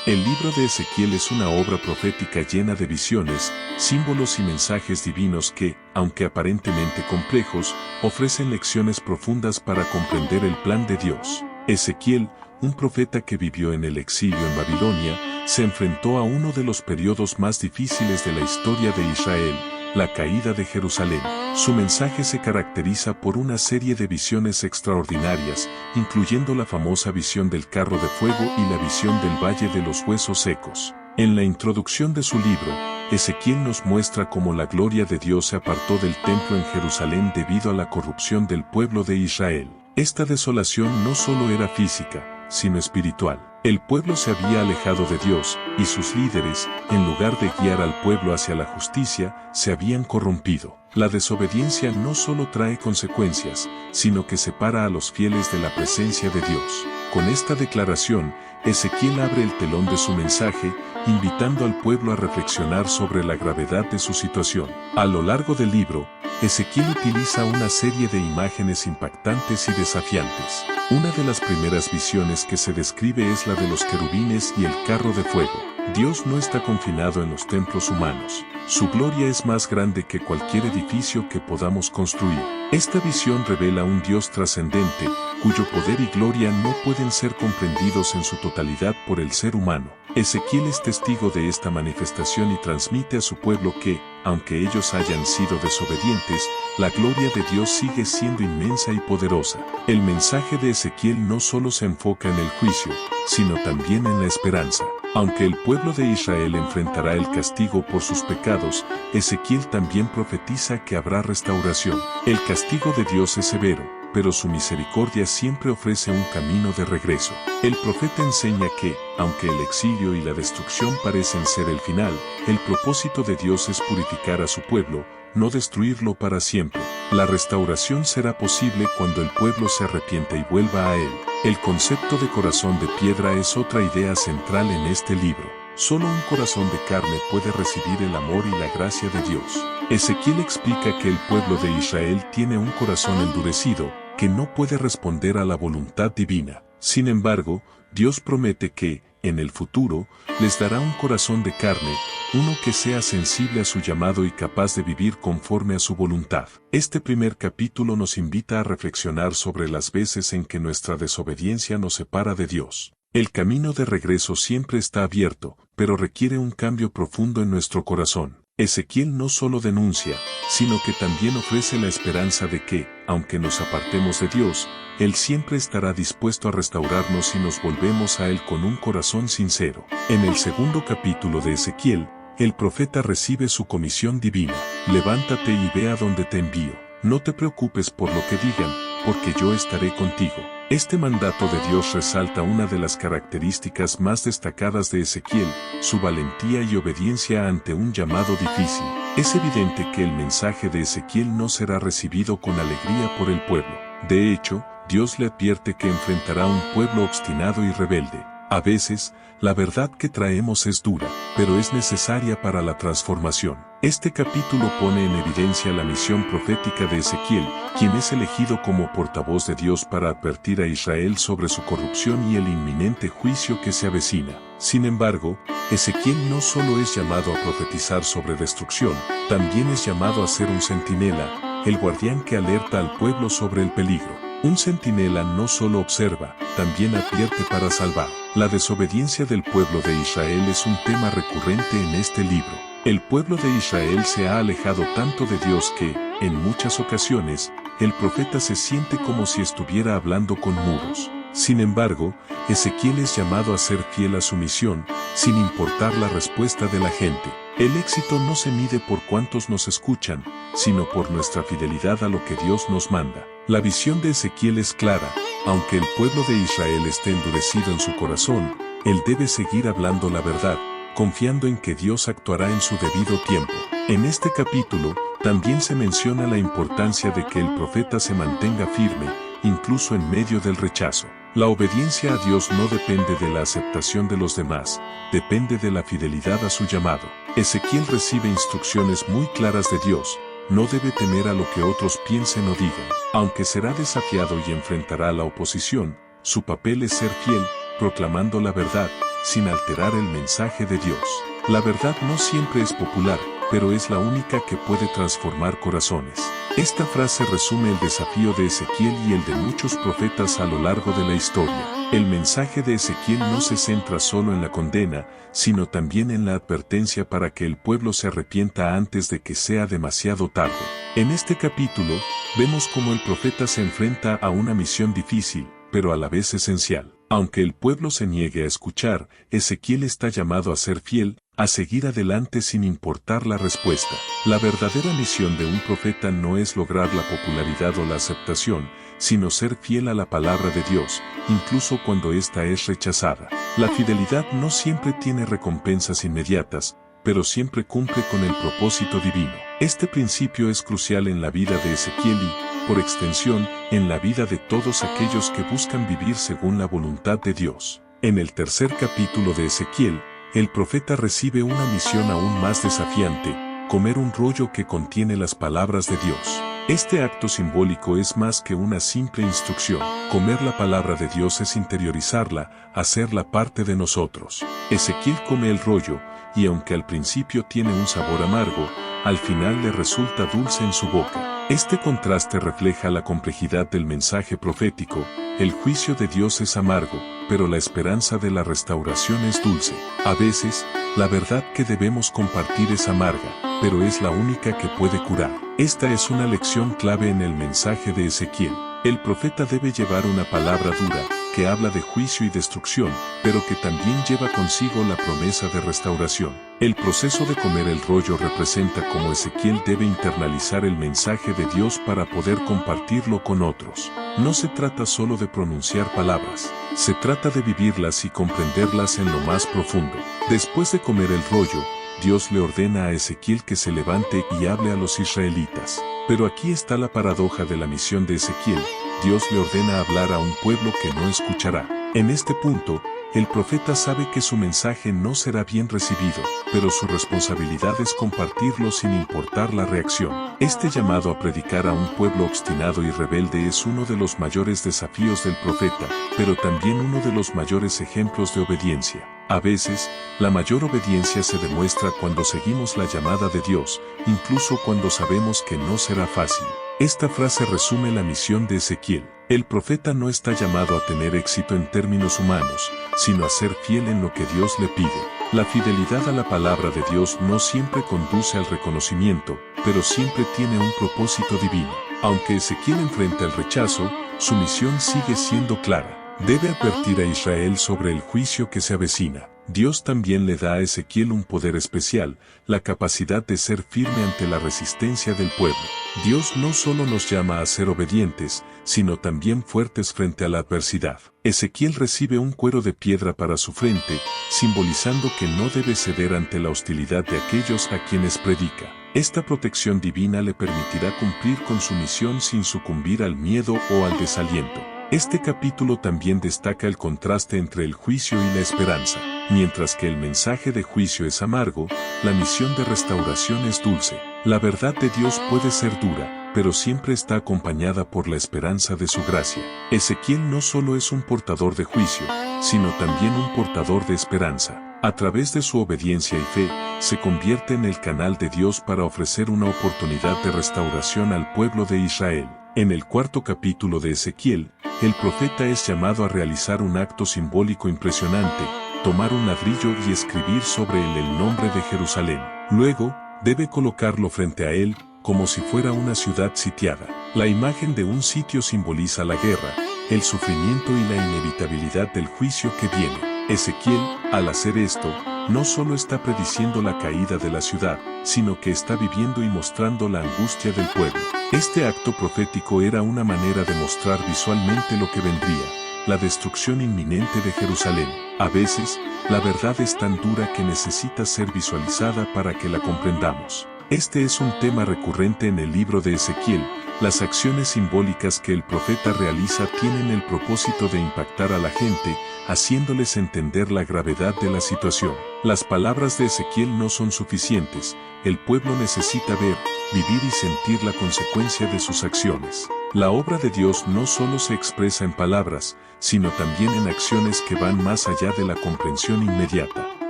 El libro de Ezequiel es una obra profética llena de visiones, símbolos y mensajes divinos que, aunque aparentemente complejos, ofrecen lecciones profundas para comprender el plan de Dios. Ezequiel, un profeta que vivió en el exilio en Babilonia, se enfrentó a uno de los periodos más difíciles de la historia de Israel, la caída de Jerusalén. Su mensaje se caracteriza por una serie de visiones extraordinarias, incluyendo la famosa visión del carro de fuego y la visión del valle de los huesos secos. En la introducción de su libro, Ezequiel nos muestra cómo la gloria de Dios se apartó del templo en Jerusalén debido a la corrupción del pueblo de Israel. Esta desolación no solo era física, sino espiritual. El pueblo se había alejado de Dios, y sus líderes, en lugar de guiar al pueblo hacia la justicia, se habían corrompido. La desobediencia no solo trae consecuencias, sino que separa a los fieles de la presencia de Dios. Con esta declaración, Ezequiel abre el telón de su mensaje, invitando al pueblo a reflexionar sobre la gravedad de su situación. A lo largo del libro, Ezequiel utiliza una serie de imágenes impactantes y desafiantes. Una de las primeras visiones que se describe es la de los querubines y el carro de fuego. Dios no está confinado en los templos humanos. Su gloria es más grande que cualquier edificio que podamos construir. Esta visión revela un Dios trascendente, cuyo poder y gloria no pueden ser comprendidos en su totalidad por el ser humano. Ezequiel es testigo de esta manifestación y transmite a su pueblo que, aunque ellos hayan sido desobedientes, la gloria de Dios sigue siendo inmensa y poderosa. El mensaje de Ezequiel no solo se enfoca en el juicio, sino también en la esperanza. Aunque el pueblo de Israel enfrentará el castigo por sus pecados, Ezequiel también profetiza que habrá restauración. El castigo de Dios es severo, pero su misericordia siempre ofrece un camino de regreso. El profeta enseña que, aunque el exilio y la destrucción parecen ser el final, el propósito de Dios es purificar a su pueblo, no destruirlo para siempre. La restauración será posible cuando el pueblo se arrepienta y vuelva a Él. El concepto de corazón de piedra es otra idea central en este libro. Solo un corazón de carne puede recibir el amor y la gracia de Dios. Ezequiel explica que el pueblo de Israel tiene un corazón endurecido, que no puede responder a la voluntad divina. Sin embargo, Dios promete que, en el futuro, les dará un corazón de carne, uno que sea sensible a su llamado y capaz de vivir conforme a su voluntad. Este primer capítulo nos invita a reflexionar sobre las veces en que nuestra desobediencia nos separa de Dios. El camino de regreso siempre está abierto, pero requiere un cambio profundo en nuestro corazón. Ezequiel no solo denuncia, sino que también ofrece la esperanza de que, aunque nos apartemos de Dios, Él siempre estará dispuesto a restaurarnos si nos volvemos a Él con un corazón sincero. En el segundo capítulo de Ezequiel, el profeta recibe su comisión divina. Levántate y ve a donde te envío. No te preocupes por lo que digan, porque yo estaré contigo. Este mandato de Dios resalta una de las características más destacadas de Ezequiel, su valentía y obediencia ante un llamado difícil. Es evidente que el mensaje de Ezequiel no será recibido con alegría por el pueblo. De hecho, Dios le advierte que enfrentará un pueblo obstinado y rebelde. A veces, la verdad que traemos es dura, pero es necesaria para la transformación. Este capítulo pone en evidencia la misión profética de Ezequiel, quien es elegido como portavoz de Dios para advertir a Israel sobre su corrupción y el inminente juicio que se avecina. Sin embargo, Ezequiel no solo es llamado a profetizar sobre destrucción, también es llamado a ser un centinela, el guardián que alerta al pueblo sobre el peligro. Un centinela no solo observa, también advierte para salvar. La desobediencia del pueblo de Israel es un tema recurrente en este libro. El pueblo de Israel se ha alejado tanto de Dios que, en muchas ocasiones, el profeta se siente como si estuviera hablando con muros. Sin embargo, Ezequiel es llamado a ser fiel a su misión, sin importar la respuesta de la gente. El éxito no se mide por cuántos nos escuchan, sino por nuestra fidelidad a lo que Dios nos manda. La visión de Ezequiel es clara: aunque el pueblo de Israel esté endurecido en su corazón, él debe seguir hablando la verdad, confiando en que Dios actuará en su debido tiempo. En este capítulo, también se menciona la importancia de que el profeta se mantenga firme, incluso en medio del rechazo. La obediencia a Dios no depende de la aceptación de los demás, depende de la fidelidad a su llamado. Ezequiel recibe instrucciones muy claras de Dios: no debe temer a lo que otros piensen o digan. Aunque será desafiado y enfrentará la oposición, su papel es ser fiel, proclamando la verdad, sin alterar el mensaje de Dios. La verdad no siempre es popular, pero es la única que puede transformar corazones. Esta frase resume el desafío de Ezequiel y el de muchos profetas a lo largo de la historia. El mensaje de Ezequiel no se centra solo en la condena, sino también en la advertencia para que el pueblo se arrepienta antes de que sea demasiado tarde. En este capítulo, vemos cómo el profeta se enfrenta a una misión difícil, pero a la vez esencial. Aunque el pueblo se niegue a escuchar, Ezequiel está llamado a ser fiel, a seguir adelante sin importar la respuesta. La verdadera misión de un profeta no es lograr la popularidad o la aceptación, sino ser fiel a la palabra de Dios, incluso cuando ésta es rechazada. La fidelidad no siempre tiene recompensas inmediatas, pero siempre cumple con el propósito divino. Este principio es crucial en la vida de Ezequiel y, por extensión, en la vida de todos aquellos que buscan vivir según la voluntad de Dios. En el tercer capítulo de Ezequiel, el profeta recibe una misión aún más desafiante: comer un rollo que contiene las palabras de Dios. Este acto simbólico es más que una simple instrucción. Comer la palabra de Dios es interiorizarla, hacerla parte de nosotros. Ezequiel come el rollo, y aunque al principio tiene un sabor amargo, al final le resulta dulce en su boca. Este contraste refleja la complejidad del mensaje profético. El juicio de Dios es amargo, pero la esperanza de la restauración es dulce. A veces, la verdad que debemos compartir es amarga, pero es la única que puede curar. Esta es una lección clave en el mensaje de Ezequiel. El profeta debe llevar una palabra dura, que habla de juicio y destrucción, pero que también lleva consigo la promesa de restauración. El proceso de comer el rollo representa cómo Ezequiel debe internalizar el mensaje de Dios para poder compartirlo con otros. No se trata solo de pronunciar palabras, se trata de vivirlas y comprenderlas en lo más profundo. Después de comer el rollo, Dios le ordena a Ezequiel que se levante y hable a los israelitas. Pero aquí está la paradoja de la misión de Ezequiel: Dios le ordena hablar a un pueblo que no escuchará. En este punto, el profeta sabe que su mensaje no será bien recibido, pero su responsabilidad es compartirlo sin importar la reacción. Este llamado a predicar a un pueblo obstinado y rebelde es uno de los mayores desafíos del profeta, pero también uno de los mayores ejemplos de obediencia. A veces, la mayor obediencia se demuestra cuando seguimos la llamada de Dios, incluso cuando sabemos que no será fácil. Esta frase resume la misión de Ezequiel. El profeta no está llamado a tener éxito en términos humanos, sino a ser fiel en lo que Dios le pide. La fidelidad a la palabra de Dios no siempre conduce al reconocimiento, pero siempre tiene un propósito divino. Aunque Ezequiel enfrenta el rechazo, su misión sigue siendo clara. Debe advertir a Israel sobre el juicio que se avecina. Dios también le da a Ezequiel un poder especial, la capacidad de ser firme ante la resistencia del pueblo. Dios no solo nos llama a ser obedientes, sino también fuertes frente a la adversidad. Ezequiel recibe un cuero de piedra para su frente, simbolizando que no debe ceder ante la hostilidad de aquellos a quienes predica. Esta protección divina le permitirá cumplir con su misión sin sucumbir al miedo o al desaliento. Este capítulo también destaca el contraste entre el juicio y la esperanza. Mientras que el mensaje de juicio es amargo, la misión de restauración es dulce. La verdad de Dios puede ser dura, pero siempre está acompañada por la esperanza de su gracia. Ezequiel no solo es un portador de juicio, sino también un portador de esperanza. A través de su obediencia y fe, se convierte en el canal de Dios para ofrecer una oportunidad de restauración al pueblo de Israel. En el cuarto capítulo de Ezequiel, el profeta es llamado a realizar un acto simbólico impresionante: tomar un ladrillo y escribir sobre él el nombre de Jerusalén. Luego, debe colocarlo frente a él, como si fuera una ciudad sitiada. La imagen de un sitio simboliza la guerra, el sufrimiento y la inevitabilidad del juicio que viene. Ezequiel, al hacer esto, no solo está prediciendo la caída de la ciudad, sino que está viviendo y mostrando la angustia del pueblo. Este acto profético era una manera de mostrar visualmente lo que vendría: la destrucción inminente de Jerusalén. A veces, la verdad es tan dura que necesita ser visualizada para que la comprendamos. Este es un tema recurrente en el libro de Ezequiel. Las acciones simbólicas que el profeta realiza tienen el propósito de impactar a la gente, haciéndoles entender la gravedad de la situación. Las palabras de Ezequiel no son suficientes. El pueblo necesita ver, vivir y sentir la consecuencia de sus acciones. La obra de Dios no solo se expresa en palabras, sino también en acciones que van más allá de la comprensión inmediata.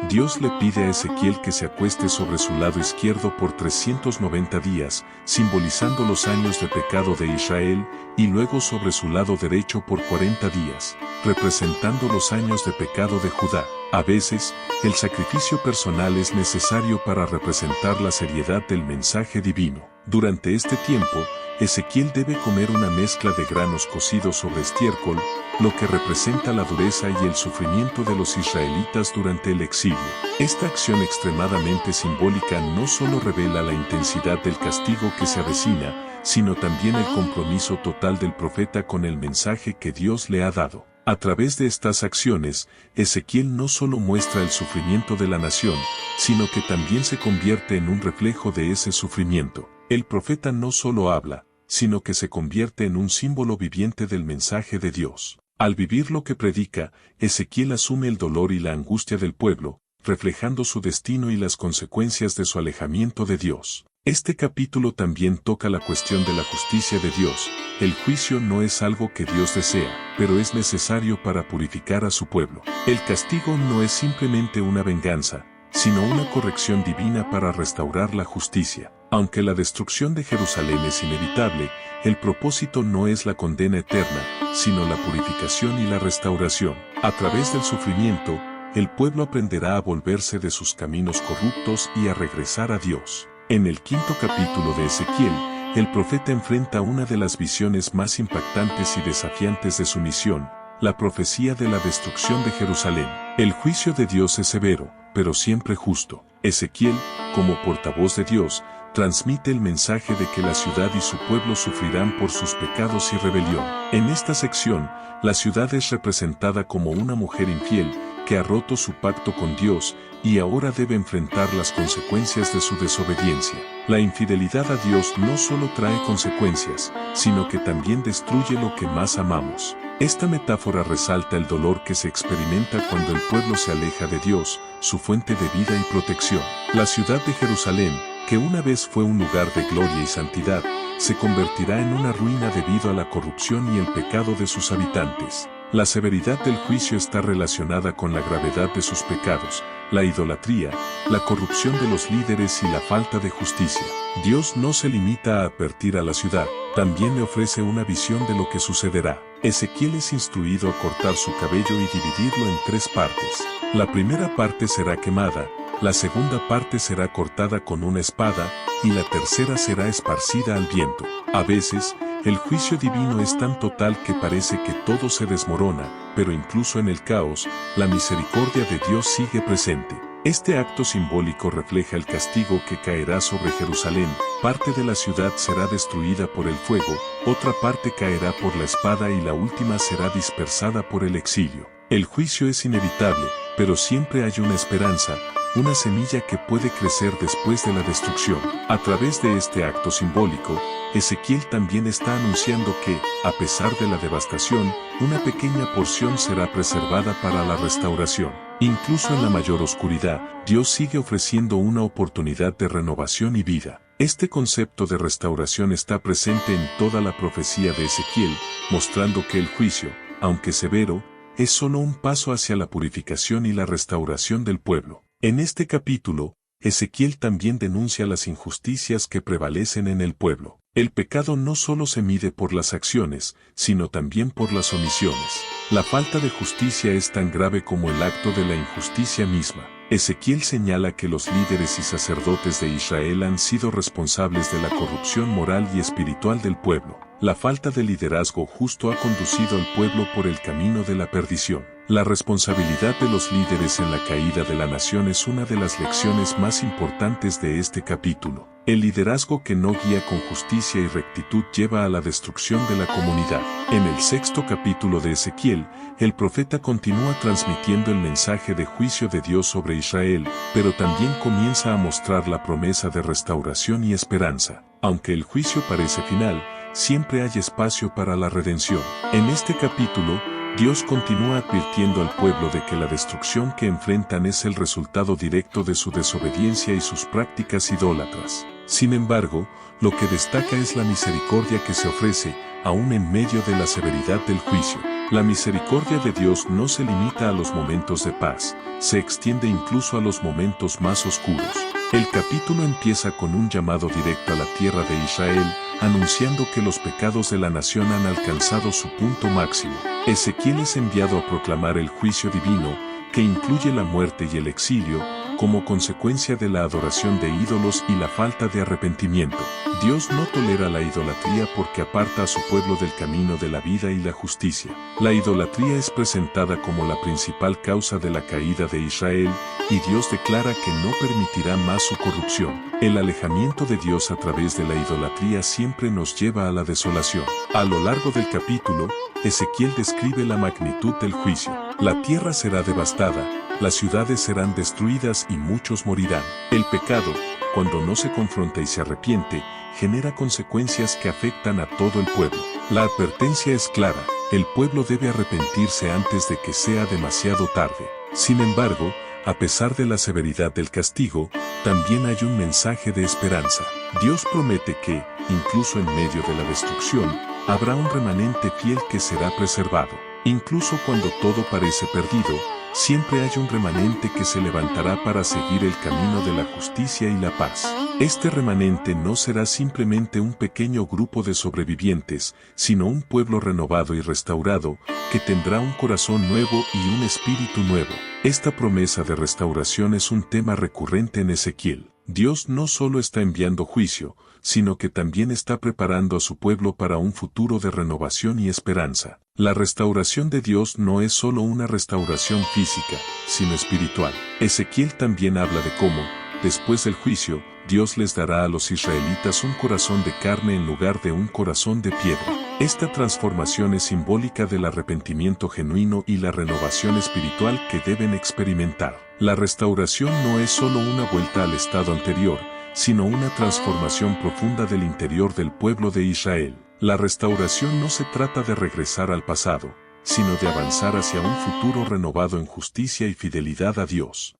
Dios le pide a Ezequiel que se acueste sobre su lado izquierdo por 390 días, simbolizando los años de pecado de Israel, y luego sobre su lado derecho por 40 días, representando los años de pecado de Judá. A veces, el sacrificio personal es necesario para representar la seriedad del mensaje divino. Durante este tiempo, Ezequiel debe comer una mezcla de granos cocidos sobre estiércol, lo que representa la dureza y el sufrimiento de los israelitas durante el exilio. Esta acción extremadamente simbólica no solo revela la intensidad del castigo que se avecina, sino también el compromiso total del profeta con el mensaje que Dios le ha dado. A través de estas acciones, Ezequiel no solo muestra el sufrimiento de la nación, sino que también se convierte en un reflejo de ese sufrimiento. El profeta no solo habla, sino que se convierte en un símbolo viviente del mensaje de Dios. Al vivir lo que predica, Ezequiel asume el dolor y la angustia del pueblo, reflejando su destino y las consecuencias de su alejamiento de Dios. Este capítulo también toca la cuestión de la justicia de Dios. El juicio no es algo que Dios desea, pero es necesario para purificar a su pueblo. El castigo no es simplemente una venganza, sino una corrección divina para restaurar la justicia. Aunque la destrucción de Jerusalén es inevitable, el propósito no es la condena eterna, sino la purificación y la restauración. A través del sufrimiento, el pueblo aprenderá a volverse de sus caminos corruptos y a regresar a Dios. En el quinto capítulo de Ezequiel, el profeta enfrenta una de las visiones más impactantes y desafiantes de su misión, la profecía de la destrucción de Jerusalén. El juicio de Dios es severo, pero siempre justo. Ezequiel, como portavoz de Dios, transmite el mensaje de que la ciudad y su pueblo sufrirán por sus pecados y rebelión. En esta sección, la ciudad es representada como una mujer infiel, que ha roto su pacto con Dios, y ahora debe enfrentar las consecuencias de su desobediencia. La infidelidad a Dios no solo trae consecuencias, sino que también destruye lo que más amamos. Esta metáfora resalta el dolor que se experimenta cuando el pueblo se aleja de Dios, su fuente de vida y protección. La ciudad de Jerusalén, que una vez fue un lugar de gloria y santidad, se convertirá en una ruina debido a la corrupción y el pecado de sus habitantes. La severidad del juicio está relacionada con la gravedad de sus pecados, la idolatría, la corrupción de los líderes y la falta de justicia. Dios no se limita a advertir a la ciudad, también le ofrece una visión de lo que sucederá. Ezequiel es instruido a cortar su cabello y dividirlo en 3 partes. La primera parte será quemada, la segunda parte será cortada con una espada, y la tercera será esparcida al viento. A veces, el juicio divino es tan total que parece que todo se desmorona, pero incluso en el caos, la misericordia de Dios sigue presente. Este acto simbólico refleja el castigo que caerá sobre Jerusalén. Parte de la ciudad será destruida por el fuego, otra parte caerá por la espada y la última será dispersada por el exilio. El juicio es inevitable, pero siempre hay una esperanza, una semilla que puede crecer después de la destrucción. A través de este acto simbólico, Ezequiel también está anunciando que, a pesar de la devastación, una pequeña porción será preservada para la restauración. Incluso en la mayor oscuridad, Dios sigue ofreciendo una oportunidad de renovación y vida. Este concepto de restauración está presente en toda la profecía de Ezequiel, mostrando que el juicio, aunque severo, es solo un paso hacia la purificación y la restauración del pueblo. En este capítulo, Ezequiel también denuncia las injusticias que prevalecen en el pueblo. El pecado no solo se mide por las acciones, sino también por las omisiones. La falta de justicia es tan grave como el acto de la injusticia misma. Ezequiel señala que los líderes y sacerdotes de Israel han sido responsables de la corrupción moral y espiritual del pueblo. La falta de liderazgo justo ha conducido al pueblo por el camino de la perdición. La responsabilidad de los líderes en la caída de la nación es una de las lecciones más importantes de este capítulo. El liderazgo que no guía con justicia y rectitud lleva a la destrucción de la comunidad. En el sexto capítulo de Ezequiel, el profeta continúa transmitiendo el mensaje de juicio de Dios sobre Israel, pero también comienza a mostrar la promesa de restauración y esperanza. Aunque el juicio parece final, siempre hay espacio para la redención. En este capítulo, Dios continúa advirtiendo al pueblo de que la destrucción que enfrentan es el resultado directo de su desobediencia y sus prácticas idólatras. Sin embargo, lo que destaca es la misericordia que se ofrece, aún en medio de la severidad del juicio. La misericordia de Dios no se limita a los momentos de paz, se extiende incluso a los momentos más oscuros. El capítulo empieza con un llamado directo a la tierra de Israel, anunciando que los pecados de la nación han alcanzado su punto máximo. Ezequiel es enviado a proclamar el juicio divino, que incluye la muerte y el exilio, como consecuencia de la adoración de ídolos y la falta de arrepentimiento. Dios no tolera la idolatría porque aparta a su pueblo del camino de la vida y la justicia. La idolatría es presentada como la principal causa de la caída de Israel, y Dios declara que no permitirá más su corrupción. El alejamiento de Dios a través de la idolatría siempre nos lleva a la desolación. A lo largo del capítulo, Ezequiel describe la magnitud del juicio. La tierra será devastada, las ciudades serán destruidas y muchos morirán. El pecado, cuando no se confronta y se arrepiente, genera consecuencias que afectan a todo el pueblo. La advertencia es clara, el pueblo debe arrepentirse antes de que sea demasiado tarde. Sin embargo, a pesar de la severidad del castigo, también hay un mensaje de esperanza. Dios promete que, incluso en medio de la destrucción, habrá un remanente fiel que será preservado. Incluso cuando todo parece perdido, siempre hay un remanente que se levantará para seguir el camino de la justicia y la paz. Este remanente no será simplemente un pequeño grupo de sobrevivientes, sino un pueblo renovado y restaurado, que tendrá un corazón nuevo y un espíritu nuevo. Esta promesa de restauración es un tema recurrente en Ezequiel. Dios no solo está enviando juicio, sino que también está preparando a su pueblo para un futuro de renovación y esperanza. La restauración de Dios no es solo una restauración física, sino espiritual. Ezequiel también habla de cómo, después del juicio, Dios les dará a los israelitas un corazón de carne en lugar de un corazón de piedra. Esta transformación es simbólica del arrepentimiento genuino y la renovación espiritual que deben experimentar. La restauración no es solo una vuelta al estado anterior, sino una transformación profunda del interior del pueblo de Israel. La restauración no se trata de regresar al pasado, sino de avanzar hacia un futuro renovado en justicia y fidelidad a Dios.